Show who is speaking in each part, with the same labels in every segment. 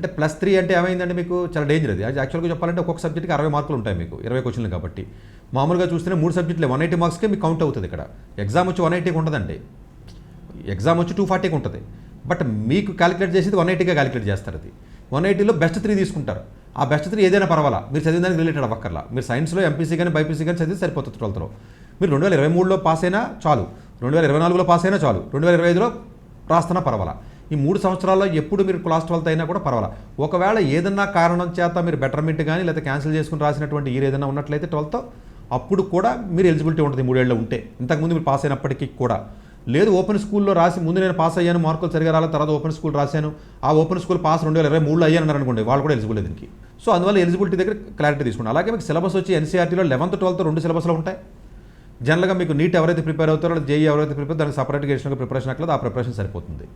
Speaker 1: అంటే +3 అంటే ఏమైందండి మీకు చాలా డేంజర్ అది యాక్చువల్గా చెప్పాలంటే ఒక్కొక్క సబ్జెక్ట్కి 60 మార్కులు ఉంటాయి మీకు 20 క్వశ్చన్లు కాబట్టి మామూలుగా చూస్తేనే 3 సబ్జెక్టులే 180 మార్క్స్కే మీకు కౌంట్ అవుతుంది ఇక్కడ ఎగ్జామ్ వచ్చి 180కి ఉంటుందండి ఎగ్జామ్ వచ్చి 240కి ఉంటుంది బట్ మీకు క్యాలిక్యులేట్ చేసేది 180గా క్యాలిక్యులేట్ చేస్తారు అది 180లో బెస్ట్ 3 తీసుకుంటారు ఆ బెస్ట్ 3 ఏదైనా పర్వాలా మీరు చదివిన దానికి రిలేటెడ్ అవ్వక్కర్లా మీరు సైన్స్లో ఎంపీసీ కానీ బైపీసీ కానీ చదివి సరిపోతుంది 12థ్లో మీరు 2023లో పాస్ అయినా చాలు 2024లో పాస్ అయినా చాలు 2025లో రాస్తున్నా పర్వాలా ఈ 3 సంవత్సరాల్లో ఎప్పుడు మీరు క్లాస్ 12th అయినా కూడా పర్వాలా ఒకవేళ ఏదన్నా కారణం చేత మీరు బెటర్మెంట్ కానీ లేదా క్యాన్సిల్ చేసుకుని రాసినటువంటి ఇయర్ ఏదైనా ఉన్నట్లయితే 12th అప్పుడు కూడా మీరు ఎలిజిబిలిటీ ఉంటుంది 3 ఏళ్ళు ఉంటే ఇంతకుముందు మీరు పాస్ అయినప్పటికీ కూడా లేదు ఓపెన్ స్కూల్లో రాసి ముందు నేను పాస్ అయ్యాను మార్కులు సరిగా రాలేదు తర్వాత ఓపెన్ స్కూల్ రాశాను ఆ ఓపెన్ స్కూల్ పాస్ 2023లో అయ్యాను అనుకోండి వాళ్ళు కూడా ఎలిజిబుల్ దీనికి సో అందువల్ల ఎలిజిబిలిటీ దగ్గర క్లారిటీ తీసుకోండి అలాగే మీకు సిలబస్ వచ్చి ఎన్సీఆర్టీలో 11th 12th 2 సిలబస్లో ఉంటాయి జనరల్గా మీకు నీట్ ఎవరైతే ప్రిపేర్ అవుతారో జేఈ ఎవరైతే ప్రిపేర్ దానికి సపరేట్గా చేసిన ప్రిపరేషన్ అట్లేదు ఆ ప్రిపరేషన్ సరిపోతుంది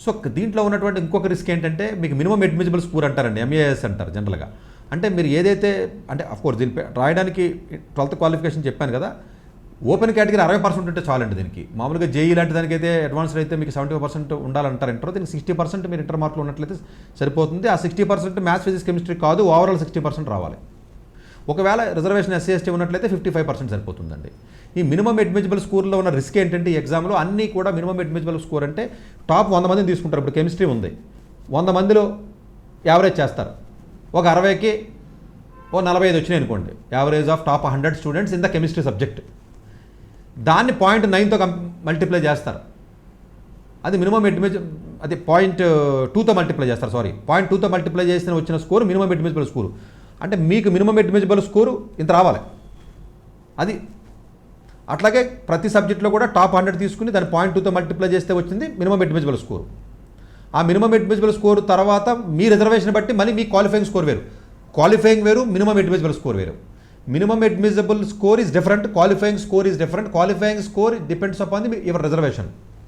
Speaker 1: సో దీంట్లో ఉన్నటువంటి ఇంకొక రిస్క్ ఏంటంటే మీకు మినిమం అడ్మిసిబుల్ స్కోర్ అంటారండి ఎంఏఎస్ అంటారు జనరల్గా అంటే మీరు ఏదైతే అంటే అఫ్కోర్స్ దీని రాయడానికి 12th క్వాలిఫికేషన్ చెప్పాను కదా ఓపెన్ కేటగిరీ 60% ఉంటే చాలండి దీనికి మామూలుగా జేఈ లాంటి దానికైతే అడ్వాన్స్డ్ అయితే మీకు 70% ఉండాలంటారు ఇంటర్ దీనికి 60% మీరు ఇంటర్ మార్కులు ఉన్నట్లయితే సరిపోతుంది ఆ 60% మ్యాథ్స్ ఫిజిక్స్ కెమిస్ట్రీ కాదు ఓవరాల్ 60% రావాలి ఒకవేళ రిజర్వేషన్ ఎస్సీ ఎస్టీ ఉన్నట్లయితే 55% సరిపోతుందండి ఈ మినిమం అడ్మిసిబుల్ స్కోర్లో ఉన్న రిస్క్ ఏంటంటే ఈ ఎగ్జామ్లో అన్నీ కూడా మినిమం అడ్మిసిబుల్ స్కోర్ అంటే టాప్ 100 మందిని తీసుకుంటారు ఇప్పుడు కెమిస్ట్రీ ఉంది 100 మందిలో యావరేజ్ చేస్తారు ఒక 60కి ఓ 45 వచ్చినాయి అనుకోండి average of top 100 students in the chemistry subject దాన్ని 0.9తో మల్టిప్లై చేస్తారు అది మినిమం అడ్మిసిబుల్ అది 0.2తో మల్టిప్లై చేస్తారు 0.2తో మల్టిప్లై చేసిన వచ్చిన స్కోర్ మినిమం అడ్మిసిబుల్ స్కోర్ అంటే మీకు మినిమం అడ్మిసిబుల్ స్కోరు ఇంత రావాలి అది అట్లాగే ప్రతి సబ్జెక్ట్లో కూడా టాప్ 100 తీసుకుని దాన్ని 0.2తో మల్టిప్లై చేస్తే వచ్చింది మినిమం అడ్మిసిబుల్ స్కోర్ ఆ మినిమం అడ్మిసిబుల్ స్కోర్ తర్వాత మీ రిజర్వేషన్ బట్టి మళ్ళీ మీ క్వాలిఫైయింగ్ స్కోర్ వేరు క్వాలిఫైయింగ్ వేరు మినిమం అడ్మిసిబుల్ స్కోర్ వేరు minimum admissible score is different qualifying score is different qualifying score depends upon the your reservation